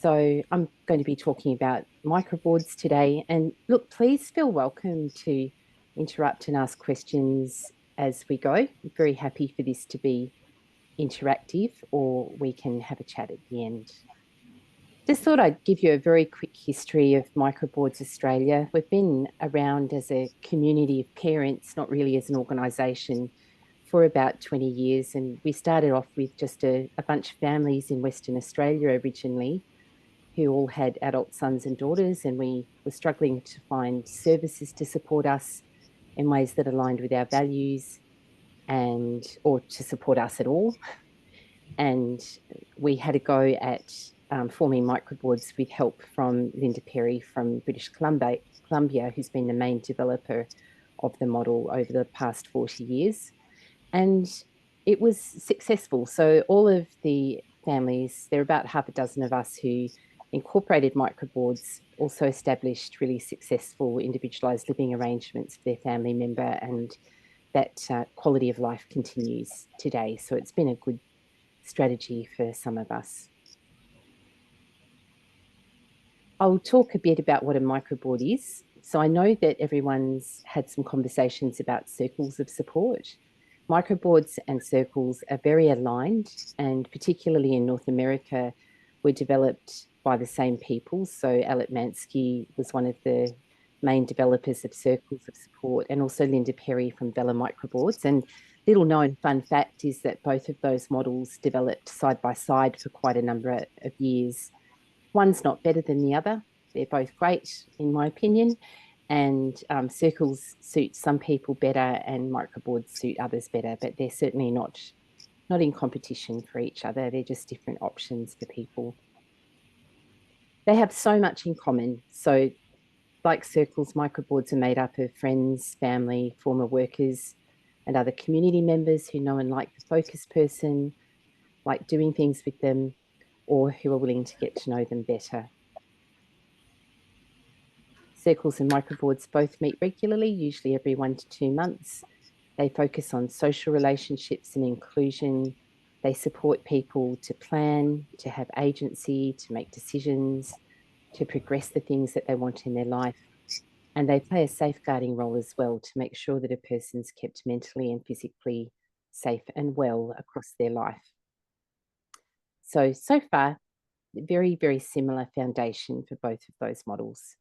So I'm going to be talking about microboards today. And look, please feel welcome to interrupt and ask questions as we go. I'm very happy for this to be interactive, or we can have a chat at the end. Just thought I'd give you a very quick history of Microboards Australia. We've been around as a community of parents, not really as an organisation, for about 20 years. And we started off with just a bunch of families in Western Australia originally, who all had adult sons and daughters, and we were struggling to find services to support us in ways that aligned with our values and or to support us at all. And we had a go at forming microboards with help from Linda Perry from British Columbia, who's been the main developer of the model over the past 40 years. And it was successful. So all of the families, there are about half a dozen of us who incorporated microboards, also established really successful individualized living arrangements for their family member, and that quality of life continues today. So it's been a good strategy for some of us. I'll talk a bit about what a microboard is. So I know that everyone's had some conversations about circles of support. Microboards and circles are very aligned, and particularly in North America, were developed by the same people. So Alec Mansky was one of the main developers of circles of support, and also Linda Perry from Vela Microboards. And little known fun fact is that both of those models developed side by side for quite a number of years. One's not better than the other. They're both great, in my opinion. And circles suit some people better and microboards suit others better, but they're certainly not in competition for each other. They're just different options for people. They have so much in common. So like circles, microboards are made up of friends, family, former workers, and other community members who know and like the focus person, like doing things with them, or who are willing to get to know them better. Circles and microboards both meet regularly, usually every 1 to 2 months. They focus on social relationships and inclusion. They support people to plan, to have agency, to make decisions, to progress the things that they want in their life. And they play a safeguarding role as well to make sure that a person's kept mentally and physically safe and well across their life. So far, very, very similar foundation for both of those models.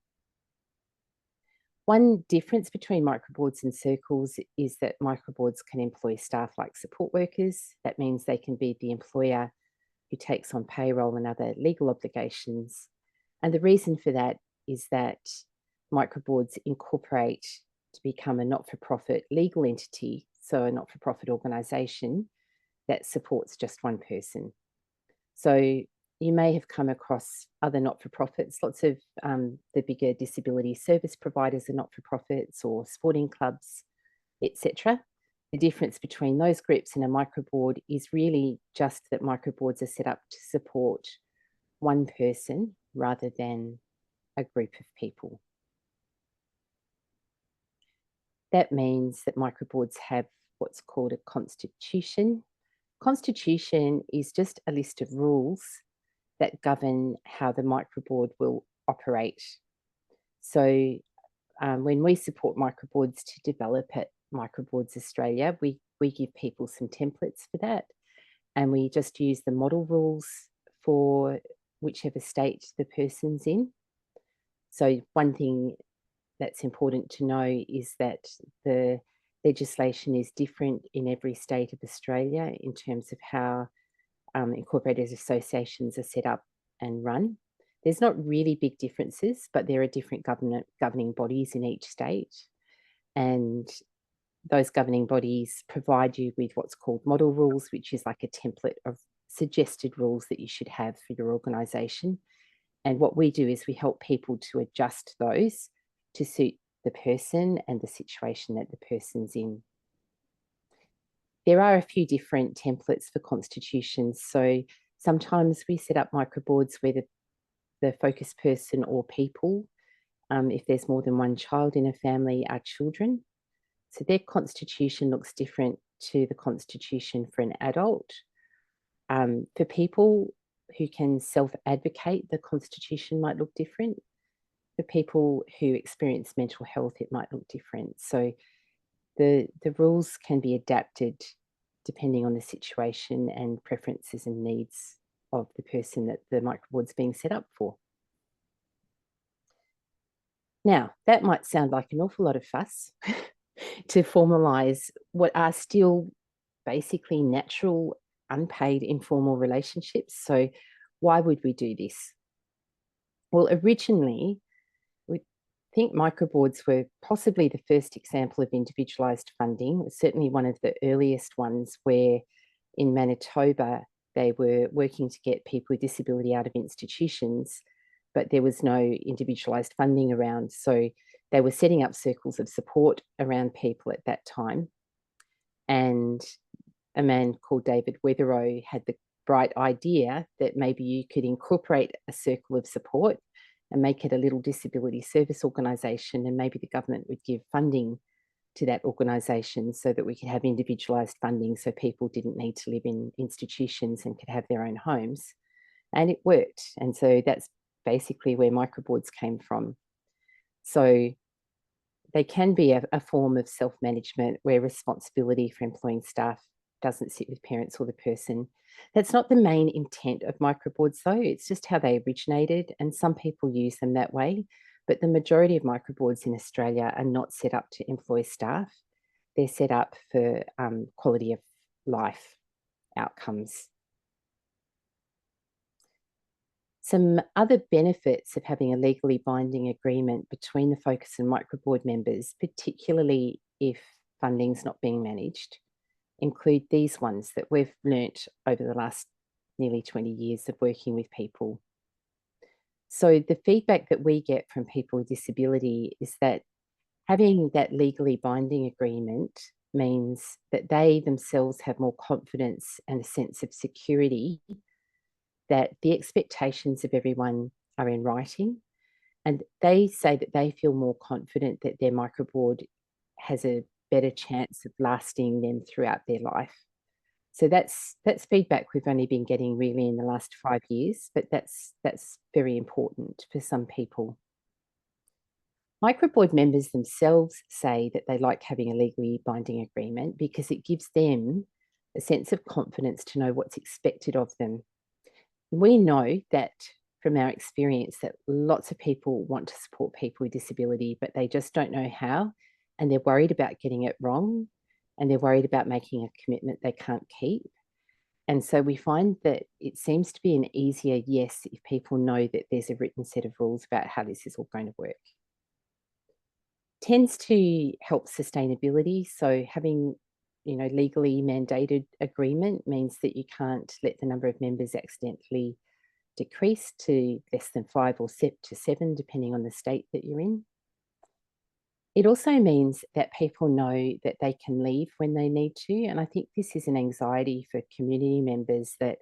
One difference between microboards and circles is that microboards can employ staff like support workers. That means they can be the employer who takes on payroll and other legal obligations. And the reason for that is that microboards incorporate to become a not-for-profit legal entity, so a not-for-profit organisation that supports just one person. So you may have come across other not-for-profits. Lots of the bigger disability service providers are not-for-profits or sporting clubs, etc. The difference between those groups and a microboard is really just that microboards are set up to support one person rather than a group of people. That means that microboards have what's called a constitution. Constitution is just a list of rules that govern how the microboard will operate. So when we support microboards to develop at Microboards Australia, we give people some templates for that, and we just use the model rules for whichever state the person's in. So one thing that's important to know is that the legislation is different in every state of Australia in terms of how incorporated associations are set up and run. There's not really big differences, but there are different governing bodies in each state. And those governing bodies provide you with what's called model rules, which is like a template of suggested rules that you should have for your organisation. And what we do is we help people to adjust those to suit the person and the situation that the person's in. There are a few different templates for constitutions. So sometimes we set up microboards where the focus person or people, if there's more than one child in a family, are children. So their constitution looks different to the constitution for an adult. For people, who can self-advocate, the constitution might look different. For people who experience mental health, it might look different. So the rules can be adapted depending on the situation and preferences and needs of the person that the microboard's being set up for. Now, that might sound like an awful lot of fuss to formalise what are still basically natural, unpaid, informal relationships. So why would we do this? Well, originally, we think microboards were possibly the first example of individualised funding. It was certainly one of the earliest ones where in Manitoba, they were working to get people with disability out of institutions, but there was no individualised funding around. So they were setting up circles of support around people at that time. And a man called David Weatherow had the bright idea that maybe you could incorporate a circle of support and make it a little disability service organisation, and maybe the government would give funding to that organisation so that we could have individualised funding so people didn't need to live in institutions and could have their own homes. And it worked. And so that's basically where microboards came from. So they can be a form of self-management where responsibility for employing staff doesn't sit with parents or the person. That's not the main intent of microboards, though. It's just how they originated, and some people use them that way. But the majority of microboards in Australia are not set up to employ staff. They're set up for quality of life outcomes. Some other benefits of having a legally binding agreement between the Focus and Microboard members, particularly if funding's not being managed, include these ones that we've learnt over the last nearly 20 years of working with people. So the feedback that we get from people with disability is that having that legally binding agreement means that they themselves have more confidence and a sense of security that the expectations of everyone are in writing. And they say that they feel more confident that their microboard has a better chance of lasting them throughout their life. So that's feedback we've only been getting really in the last 5 years, but that's very important for some people. Microboard members themselves say that they like having a legally binding agreement because it gives them a sense of confidence to know what's expected of them. We know that from our experience that lots of people want to support people with disability, but they just don't know how, and they're worried about getting it wrong, and they're worried about making a commitment they can't keep. And so we find that it seems to be an easier yes if people know that there's a written set of rules about how this is all going to work. Tends to help sustainability. So having legally mandated agreement means that you can't let the number of members accidentally decrease to less than 5 or to 7, depending on the state that you're in. It also means that people know that they can leave when they need to. And I think this is an anxiety for community members, that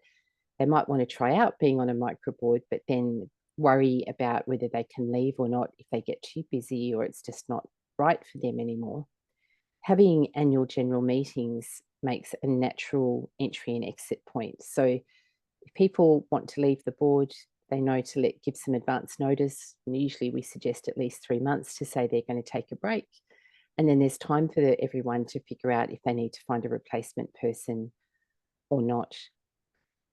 they might want to try out being on a microboard, but then worry about whether they can leave or not if they get too busy or it's just not right for them anymore. Having annual general meetings makes a natural entry and exit point. So if people want to leave the board, they know to give some advance notice. And usually we suggest at least 3 months to say they're going to take a break. And then there's time for everyone to figure out if they need to find a replacement person or not.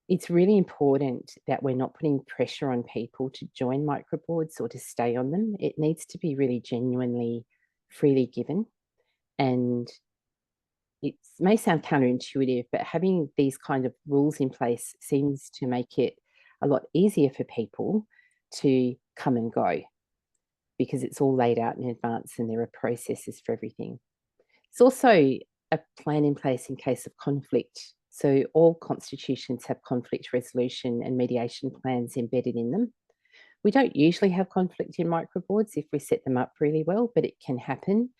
It's really important that we're not putting pressure on people to join microboards or to stay on them. It needs to be really genuinely freely given. And it may sound counterintuitive, but having these kind of rules in place seems to make it a lot easier for people to come and go, because it's all laid out in advance and there are processes for everything. It's also a plan in place in case of conflict. So all constitutions have conflict resolution and mediation plans embedded in them. We don't usually have conflict in microboards if we set them up really well, but it can happen.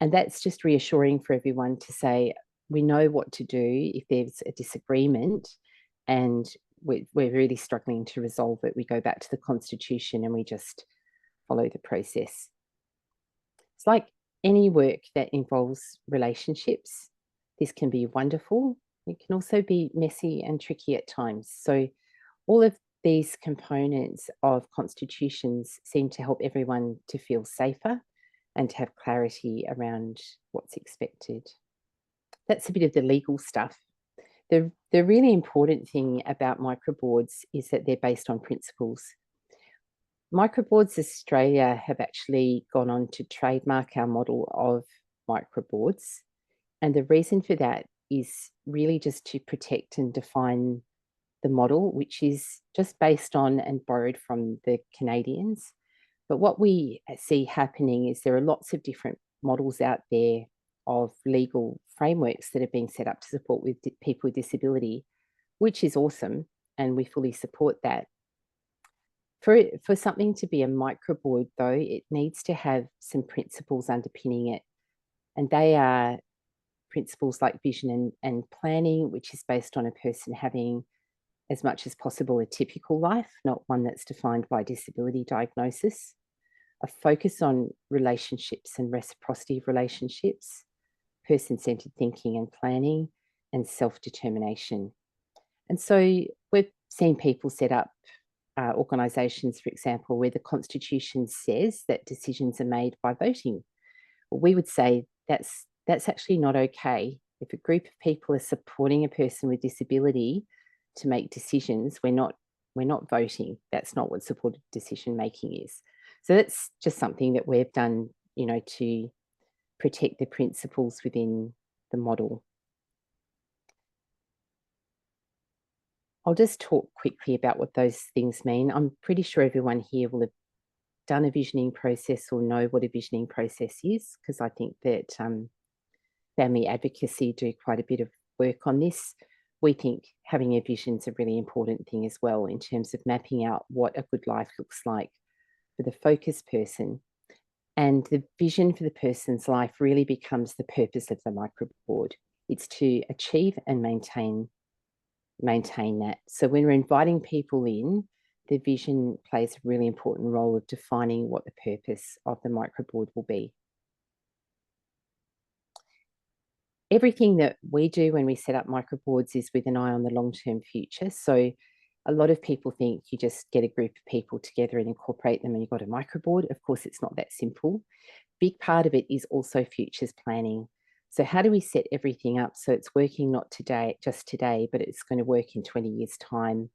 And that's just reassuring for everyone to say, we know what to do if there's a disagreement and we're really struggling to resolve it. We go back to the Constitution and we just follow the process. It's like any work that involves relationships. This can be wonderful. It can also be messy and tricky at times. So All of these components of constitutions seem to help everyone to feel safer and to have clarity around what's expected. That's a bit of the legal stuff. The really important thing about microboards is that they're based on principles. Microboards Australia have actually gone on to trademark our model of microboards. And the reason for that is really just to protect and define the model, which is just based on and borrowed from the Canadians. But what we see happening is there are lots of different models out there of legal frameworks that are being set up to support with people with disability, which is awesome, and we fully support that. For something to be a microboard, though, it needs to have some principles underpinning it, and they are principles like vision and planning, which is based on a person having as much as possible a typical life, not one that's defined by disability diagnosis, a focus on relationships and reciprocity of relationships, person-centered thinking and planning, and self-determination. And so we've seen people set up organisations, for example, where the Constitution says that decisions are made by voting. Well, we would say that's actually not okay. If a group of people are supporting a person with disability to make decisions, we're not voting. That's not what supported decision making is. So that's just something that we've done, to protect the principles within the model. I'll just talk quickly about what those things mean. I'm pretty sure everyone here will have done a visioning process or know what a visioning process is, because I think that family advocacy do quite a bit of work on this. We think having a vision is a really important thing as well in terms of mapping out what a good life looks like for the focused person. And the vision for the person's life really becomes the purpose of the microboard. It's to achieve and maintain that. So when we're inviting people in, the vision plays a really important role of defining what the purpose of the microboard will be. Everything that we do when we set up microboards is with an eye on the long-term future. So a lot of people think you just get a group of people together and incorporate them and you've got a microboard. Of course, it's not that simple. Big part of it is also futures planning. So how do we set everything up so it's working not just today, but it's going to work in 20 years' time?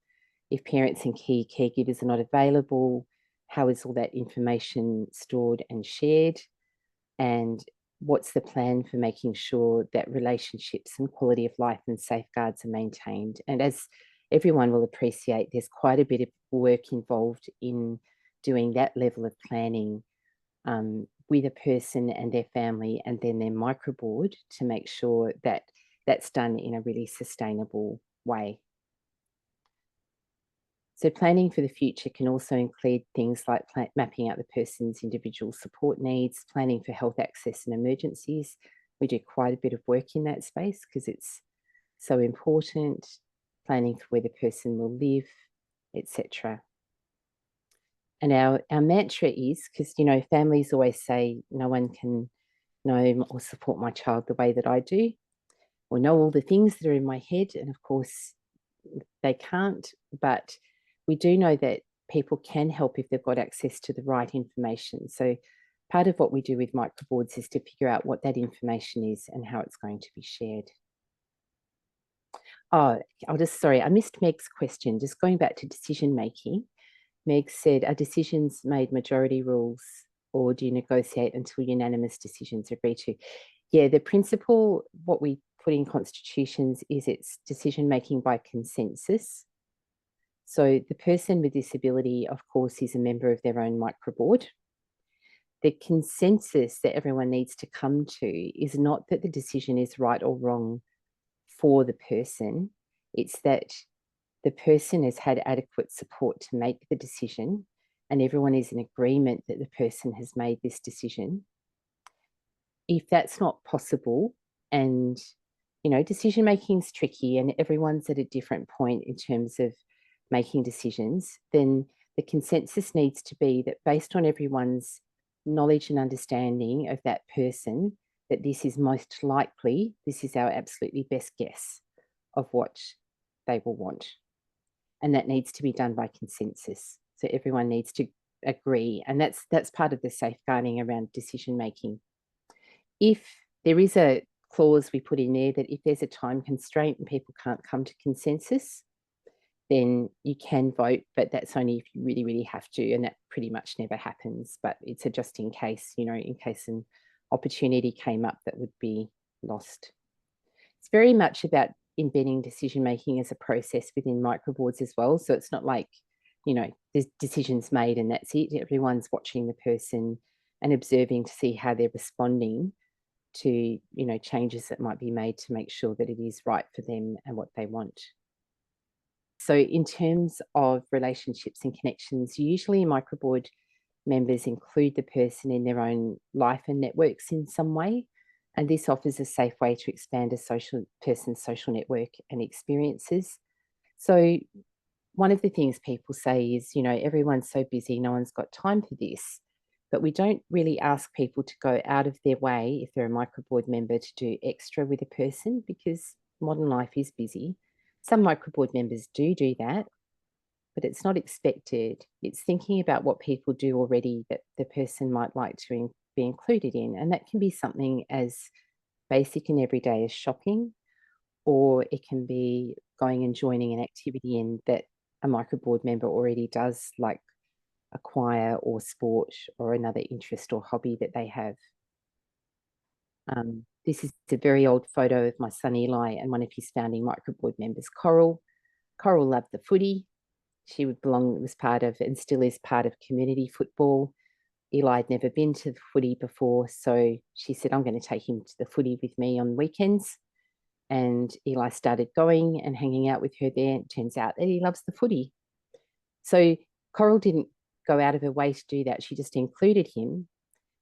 If parents and key caregivers are not available, how is all that information stored and shared? And what's the plan for making sure that relationships and quality of life and safeguards are maintained? And as everyone will appreciate, there's quite a bit of work involved in doing that level of planning with a person and their family and then their microboard to make sure that that's done in a really sustainable way. So planning for the future can also include things like mapping out the person's individual support needs, planning for health access and emergencies. We do quite a bit of work in that space because it's so important, planning for where the person will live, etc. And our mantra is, because, families always say, no one can know or support my child the way that I do, or know all the things that are in my head. And of course, they can't, but we do know that people can help if they've got access to the right information. So part of what we do with microboards is to figure out what that information is and how it's going to be shared. Oh, I missed Meg's question. Just going back to decision making. Meg said, are decisions made majority rules or do you negotiate until unanimous decisions are agreed to? Yeah, the principle, what we put in constitutions is it's decision making by consensus. So the person with disability, of course, is a member of their own microboard. The consensus that everyone needs to come to is not that the decision is right or wrong for the person. It's that the person has had adequate support to make the decision and everyone is in agreement that the person has made this decision. If that's not possible, and decision making is tricky and everyone's at a different point in terms of making decisions, then the consensus needs to be that based on everyone's knowledge and understanding of that person, that this is most likely, this is our absolutely best guess of what they will want. and that needs to be done by consensus. So everyone needs to agree, and that's part of the safeguarding around decision making. If there is a clause we put in there that if there's a time constraint and people can't come to consensus, then you can vote, but that's only if you really, really have to, and that pretty much never happens. But it's a just in case, in case an opportunity came up that would be lost. It's very much about embedding decision making as a process within microboards as well. So it's not like, there's decisions made and that's it. Everyone's watching the person and observing to see how they're responding to, changes that might be made to make sure that it is right for them and what they want. So in terms of relationships and connections, usually microboard members include the person in their own life and networks in some way. And this offers a safe way to expand a person's social network and experiences. So one of the things people say is, everyone's so busy, no one's got time for this. But we don't really ask people to go out of their way, if they're a microboard member, to do extra with a person, because modern life is busy. Some microboard members do that, but it's not expected. It's thinking about what people do already that the person might like to be included in. And that can be something as basic and everyday as shopping, or it can be going and joining an activity in that a microboard member already does, like a choir or sport or another interest or hobby that they have. This is a very old photo of my son Eli and one of his founding microboard members, Coral. Coral loved the footy. She was part of and still is part of community football. Eli had never been to the footy before, so she said, I'm going to take him to the footy with me on weekends. And Eli started going and hanging out with her there. It turns out that he loves the footy. So Coral didn't go out of her way to do that. She just included him.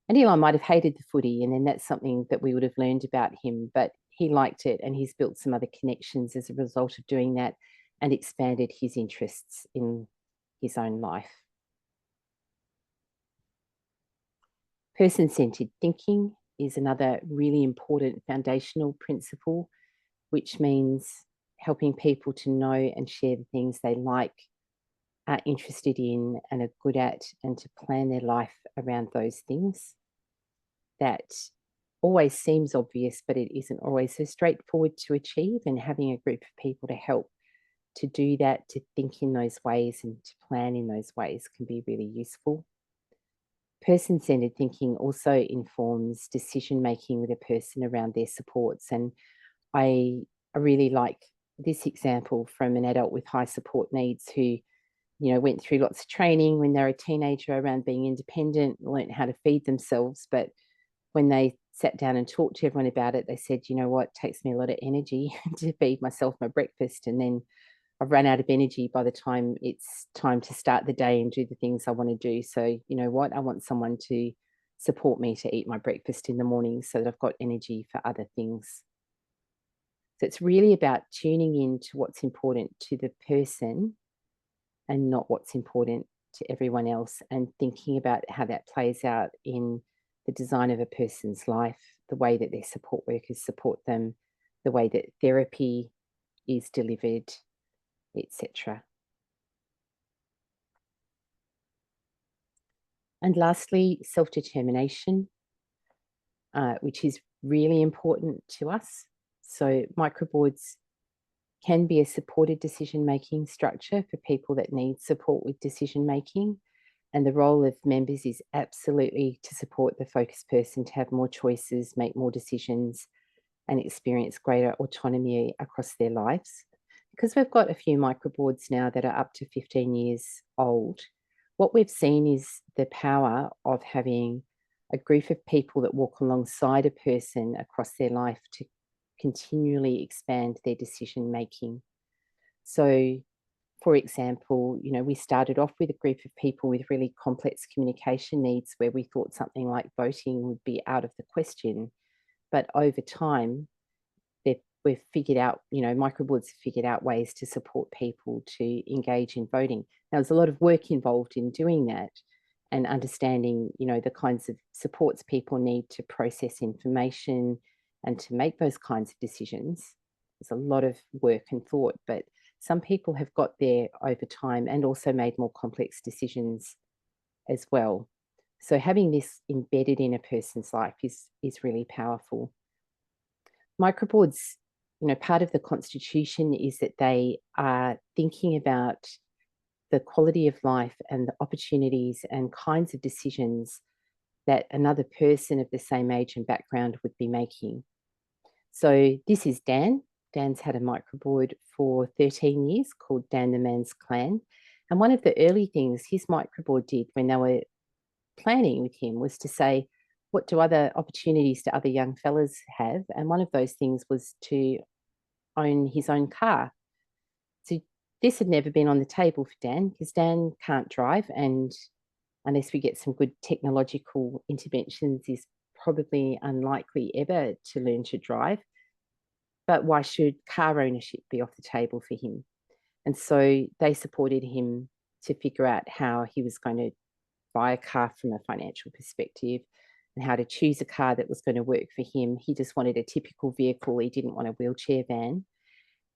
And Eli might have hated the footy, and then that's something that we would have learned about him, but he liked it, and he's built some other connections as a result of doing that and expanded his interests in his own life. Person-centered thinking is another really important foundational principle, which means helping people to know and share the things they like, are interested in, and are good at, and to plan their life around those things. That always seems obvious, but it isn't always so straightforward to achieve, and having a group of people to help to do that, to think in those ways and to plan in those ways, can be really useful. Person-centered thinking also informs decision-making with a person around their supports. And I really like this example from an adult with high support needs who, went through lots of training when they were a teenager around being independent, learned how to feed themselves. But when they sat down and talked to everyone about it, they said, it takes me a lot of energy to feed myself my breakfast. And then I've run out of energy by the time it's time to start the day and do the things I want to do. So, I want someone to support me to eat my breakfast in the morning so that I've got energy for other things. So it's really about tuning in to what's important to the person and not what's important to everyone else, and thinking about how that plays out in the design of a person's life, the way that their support workers support them, the way that therapy is delivered, etc. And lastly, self-determination, which is really important to us. So microboards can be a supported decision-making structure for people that need support with decision-making. And the role of members is absolutely to support the focused person to have more choices, make more decisions, and experience greater autonomy across their lives. Because we've got a few microboards now that are up to 15 years old, what we've seen is the power of having a group of people that walk alongside a person across their life to continually expand their decision making. So, for example, we started off with a group of people with really complex communication needs where we thought something like voting would be out of the question. But over time, we've figured out, microboards have figured out ways to support people to engage in voting. Now, there's a lot of work involved in doing that and understanding, the kinds of supports people need to process information and to make those kinds of decisions. There's a lot of work and thought, but Some people have got there over time and also made more complex decisions as well. So having this embedded in a person's life is really powerful. Microboards, part of the constitution is that they are thinking about the quality of life and the opportunities and kinds of decisions that another person of the same age and background would be making. So this is Dan. Dan's had a microboard for 13 years called Dan the Man's Clan. And one of the early things his microboard did when they were planning with him was to say, what do other opportunities do other young fellas have? And one of those things was to own his own car. So this had never been on the table for Dan because Dan can't drive, and unless we get some good technological interventions, is probably unlikely ever to learn to drive. But why should car ownership be off the table for him? And so they supported him to figure out how he was going to buy a car from a financial perspective and how to choose a car that was going to work for him. He just wanted a typical vehicle. He didn't want a wheelchair van.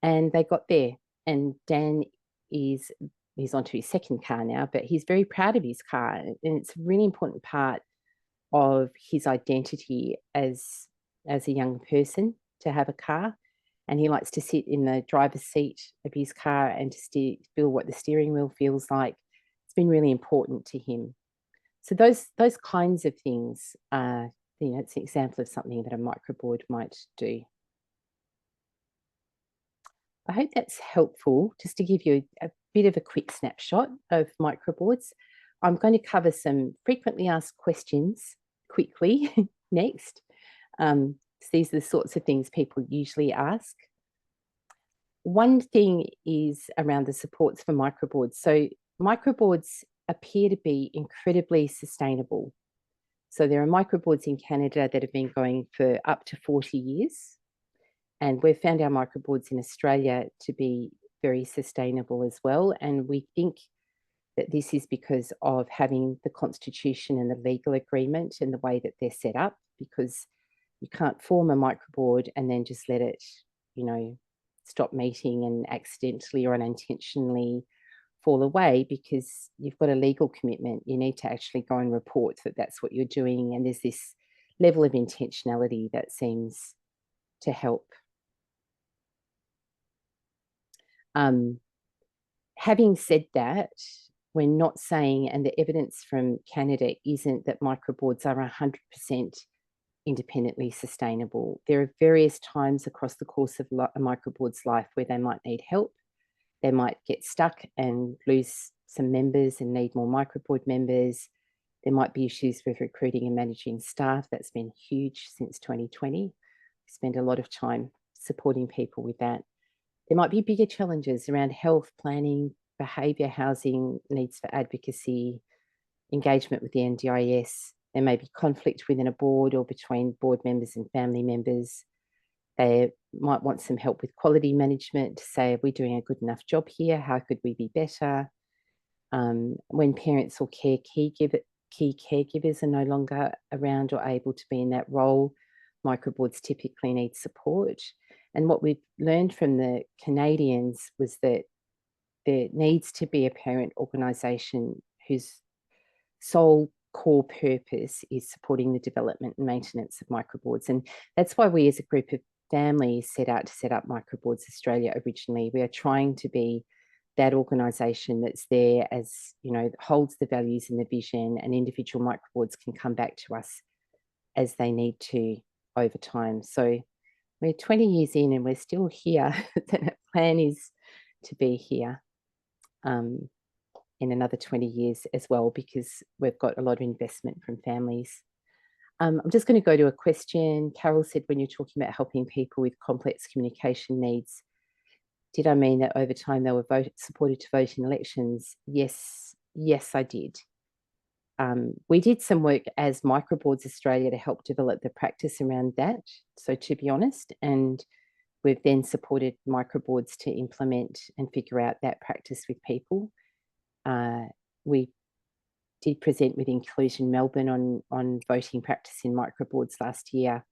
And they got there. And Dan he's onto his second car now, but he's very proud of his car. And it's a really important part of his identity as a young person to have a car. And he likes to sit in the driver's seat of his car and to feel what the steering wheel feels like. It's been really important to him. So those kinds of things are, it's an example of something that a microboard might do. I hope that's helpful, just to give you a bit of a quick snapshot of microboards. I'm going to cover some frequently asked questions quickly next. So these are the sorts of things people usually ask. One thing is around the supports for microboards. So microboards appear to be incredibly sustainable. So there are microboards in Canada that have been going for up to 40 years. And we've found our microboards in Australia to be very sustainable as well. And we think that this is because of having the constitution and the legal agreement and the way that they're set up, because you can't form a microboard and then just let it, stop meeting and accidentally or unintentionally fall away, because you've got a legal commitment. You need to actually go and report that that's what you're doing. And there's this level of intentionality that seems to help. Having said that, we're not saying, and the evidence from Canada isn't that microboards are 100% independently sustainable. There are various times across the course of a microboard's life where they might need help. They might get stuck and lose some members and need more microboard members. There might be issues with recruiting and managing staff. That's been huge since 2020. We spend a lot of time supporting people with that. There might be bigger challenges around health, planning, behaviour, housing, needs for advocacy, engagement with the NDIS. There may be conflict within a board or between board members and family members. They might want some help with quality management to say, are we doing a good enough job here? How could we be better? When parents or key caregivers are no longer around or able to be in that role, microboards typically need support. And what we've learned from the Canadians was that there needs to be a parent organisation whose sole core purpose is supporting the development and maintenance of microboards. And that's why we as a group of families set out to set up Microboards Australia originally. We are trying to be that organisation that's there, as holds the values and the vision, and individual microboards can come back to us as they need to over time. So we're 20 years in and we're still here. The plan is to be here in another 20 years as well, because we've got a lot of investment from families. I'm just going to go to a question. Carol said, when you're talking about helping people with complex communication needs, did I mean that over time they were supported to vote in elections? Yes, I did. We did some work as Microboards Australia to help develop the practice around that. So to be honest, and we've then supported Microboards to implement and figure out that practice with people. We did present with Inclusion Melbourne on voting practice in microboards last year.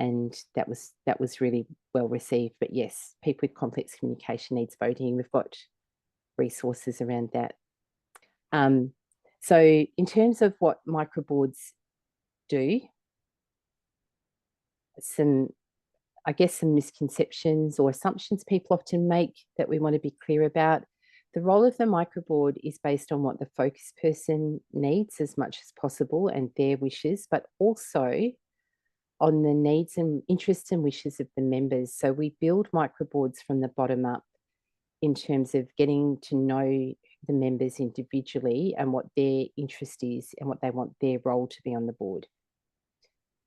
and that was really well received. But yes, people with complex communication needs voting. We've got resources around that. So in terms of what microboards do, some misconceptions or assumptions people often make that we want to be clear about. The role of the microboard is based on what the focus person needs as much as possible and their wishes, but also on the needs and interests and wishes of the members. So we build microboards from the bottom up in terms of getting to know the members individually and what their interest is and what they want their role to be on the board.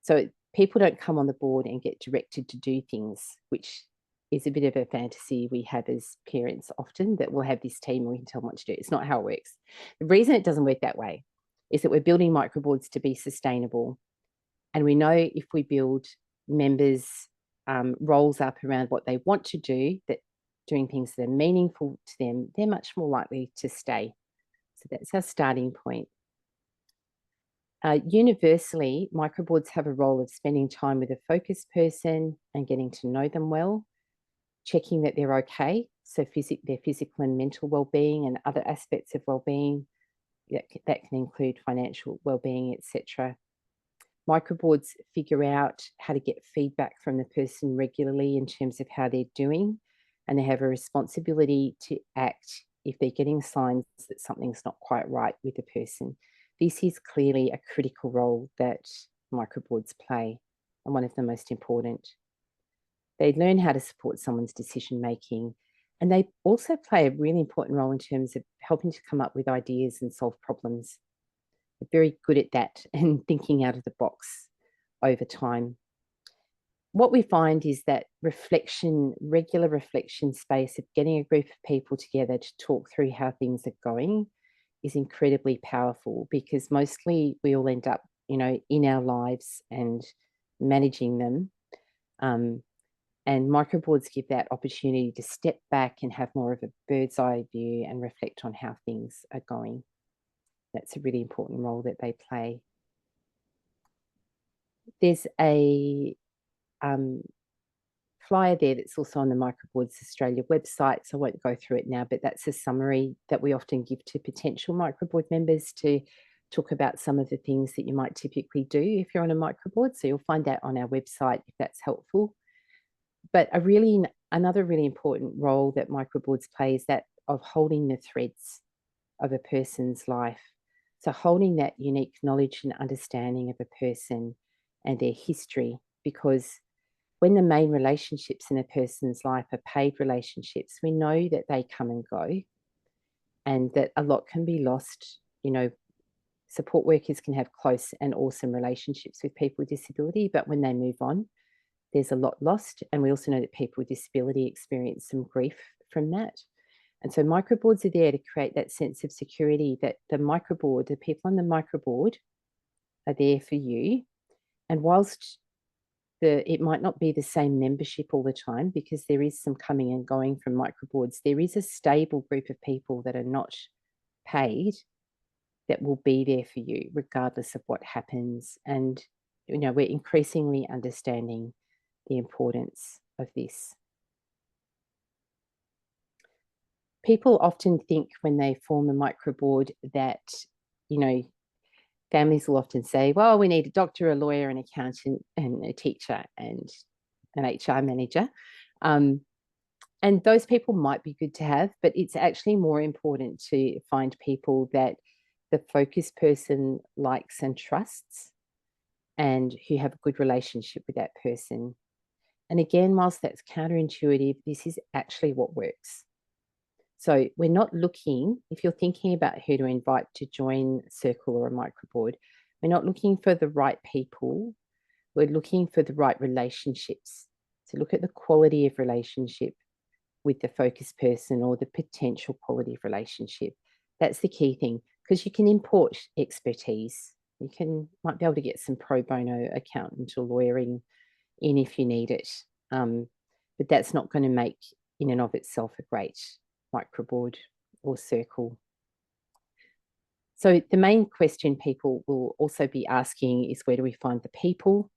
So people don't come on the board and get directed to do things, which is a bit of a fantasy we have as parents often, that we'll have this team and we can tell them what to do. It's not how it works. The reason it doesn't work that way is that we're building microboards to be sustainable. And we know if we build members' roles up around what they want to do, that doing things that are meaningful to them, they're much more likely to stay. So that's our starting point. Universally, microboards have a role of spending time with a focus person and getting to know them well, checking that they're okay, so their physical and mental well-being and other aspects of well-being, that can include financial well-being, etc. Microboards figure out how to get feedback from the person regularly in terms of how they're doing, and they have a responsibility to act if they're getting signs that something's not quite right with the person. This is clearly a critical role that microboards play, and one of the most important. They learn how to support someone's decision making, and they also play a really important role in terms of helping to come up with ideas and solve problems. They're very good at that and thinking out of the box over time. What we find is that regular reflection space of getting a group of people together to talk through how things are going is incredibly powerful, because mostly we all end up, in our lives and managing them. And microboards give that opportunity to step back and have more of a bird's eye view and reflect on how things are going. That's a really important role that they play. There's a flyer there that's also on the Microboards Australia website, so I won't go through it now, but that's a summary that we often give to potential microboard members to talk about some of the things that you might typically do if you're on a microboard. So you'll find that on our website if that's helpful. But another really important role that microboards play is that of holding the threads of a person's life. So holding that unique knowledge and understanding of a person and their history, because when the main relationships in a person's life are paid relationships, we know that they come and go and that a lot can be lost. Support workers can have close and awesome relationships with people with disability, but when they move on, there's a lot lost. And we also know that people with disability experience some grief from that. And so microboards are there to create that sense of security that the people on the microboard are there for you. And whilst it might not be the same membership all the time, because there is some coming and going from microboards, there is a stable group of people that are not paid that will be there for you regardless of what happens. And, we're increasingly understanding the importance of this. People often think when they form a microboard that, families will often say, well, we need a doctor, a lawyer, an accountant, and a teacher, and an HR manager. And those people might be good to have, but it's actually more important to find people that the focus person likes and trusts and who have a good relationship with that person. And again, whilst that's counterintuitive, this is actually what works. So we're not looking, if you're thinking about who to invite to join a circle or a microboard, we're not looking for the right people. We're looking for the right relationships. So look at the quality of relationship with the focus person or the potential quality of relationship. That's the key thing, because you can import expertise. Might be able to get some pro bono accountant or lawyer in if you need it. But that's not going to make in and of itself a great microboard or circle. So the main question people will also be asking is, where do we find the people?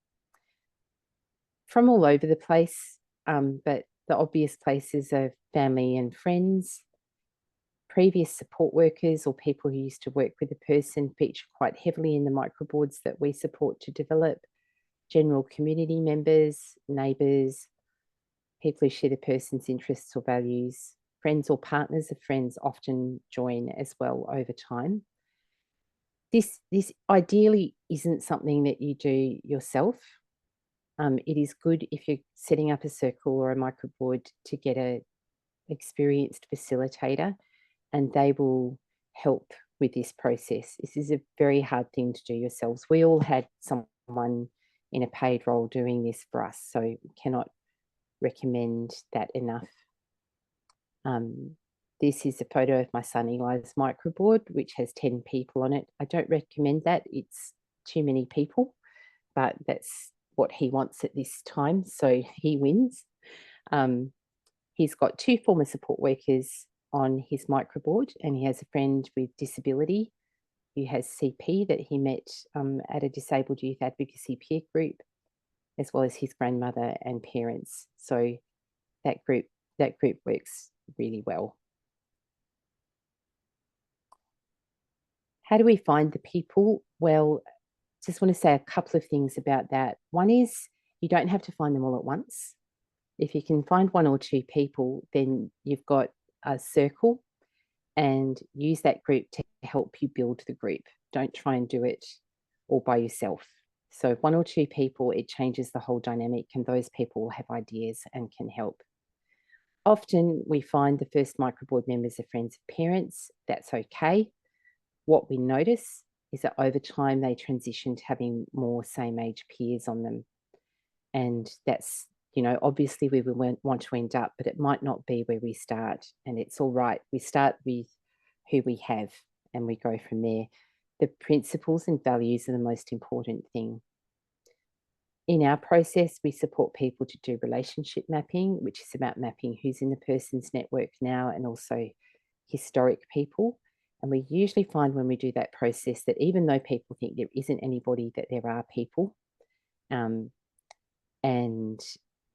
from all over the place, but the obvious places are family and friends. Previous support workers or people who used to work with the person feature quite heavily in the microboards that we support to develop. General community members, neighbours, people who share the person's interests or values, friends or partners of friends often join as well over time. This ideally isn't something that you do yourself. It is good if you're setting up a circle or a microboard to get an experienced facilitator, and they will help with this process. This is a very hard thing to do yourselves. We all had someone in a paid role doing this for us, so we cannot recommend that enough. This is a photo of my son Eli's microboard, which has 10 people on it. I don't recommend that. It's too many people, but that's what he wants at this time, so he wins. He's got 2 former support workers on his microboard, and he has a friend with disability who has CP that he met at a disabled youth advocacy peer group, as well as his grandmother and parents. So that group works really well. How do we find the people? Well, just want to say a couple of things about that. One is you don't have to find them all at once. If you can find 1 or 2 people, then you've got a circle, and use that group to help you build the group. Don't try and do it all by yourself. So 1 or 2 people, it changes the whole dynamic, and those people will have ideas and can help. Often we find the first microboard members are friends of parents. That's okay. What we notice is that over time they transition to having more same age peers on them. And that's, obviously we would want to end up, but it might not be where we start, and it's all right. We start with who we have and we go from there. The principles and values are the most important thing. In our process, we support people to do relationship mapping, which is about mapping who's in the person's network now and also historic people. And we usually find when we do that process that even though people think there isn't anybody, that there are people. And,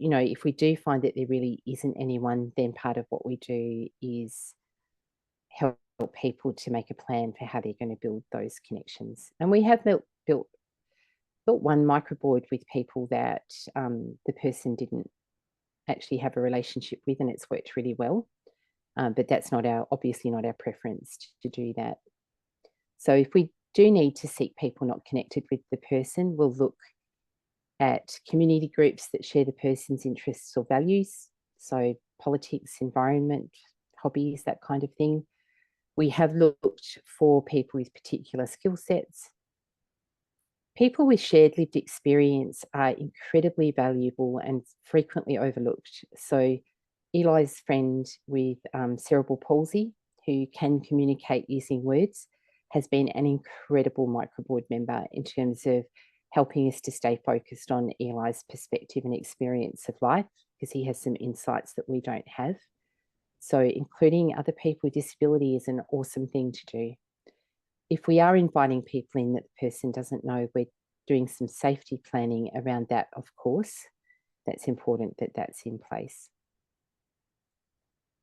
if we do find that there really isn't anyone, then part of what we do is help people to make a plan for how they're going to build those connections. And we have built 1 microboard with people that the person didn't actually have a relationship with, and it's worked really well. But that's obviously not our preference to do that. So if we do need to seek people not connected with the person, we'll look at community groups that share the person's interests or values. So politics, environment, hobbies, that kind of thing. We have looked for people with particular skill sets. People with shared lived experience are incredibly valuable and frequently overlooked. So Eli's friend with cerebral palsy, who can communicate using words, has been an incredible microboard member in terms of helping us to stay focused on Eli's perspective and experience of life, because he has some insights that we don't have. So including other people with disability is an awesome thing to do. If we are inviting people in that the person doesn't know, we're doing some safety planning around that, of course. That's important that that's in place.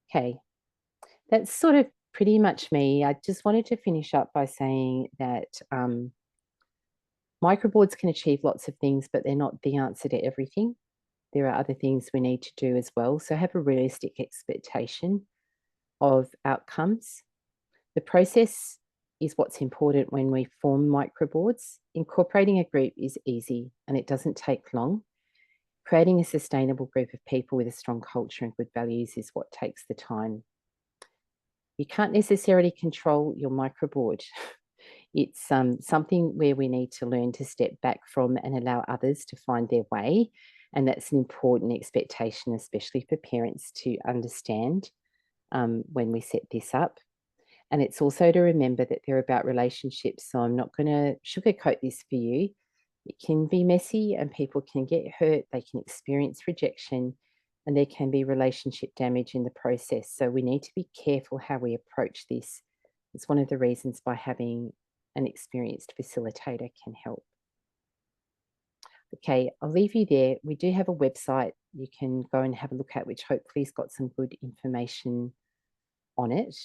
Okay, that's sort of pretty much me. I just wanted to finish up by saying that microboards can achieve lots of things, but they're not the answer to everything. There are other things we need to do as well. So have a realistic expectation of outcomes. The process is what's important when we form microboards. Incorporating a group is easy and it doesn't take long. Creating a sustainable group of people with a strong culture and good values is what takes the time. You can't necessarily control your microboard. It's something where we need to learn to step back from and allow others to find their way. And that's an important expectation, especially for parents to understand when we set this up. And it's also to remember that they're about relationships. So I'm not going to sugarcoat this for you. It can be messy and people can get hurt. They can experience rejection and there can be relationship damage in the process. So we need to be careful how we approach this. It's one of the reasons by having an experienced facilitator can help. Okay, I'll leave you there. We do have a website you can go and have a look at, which hopefully has got some good information on it.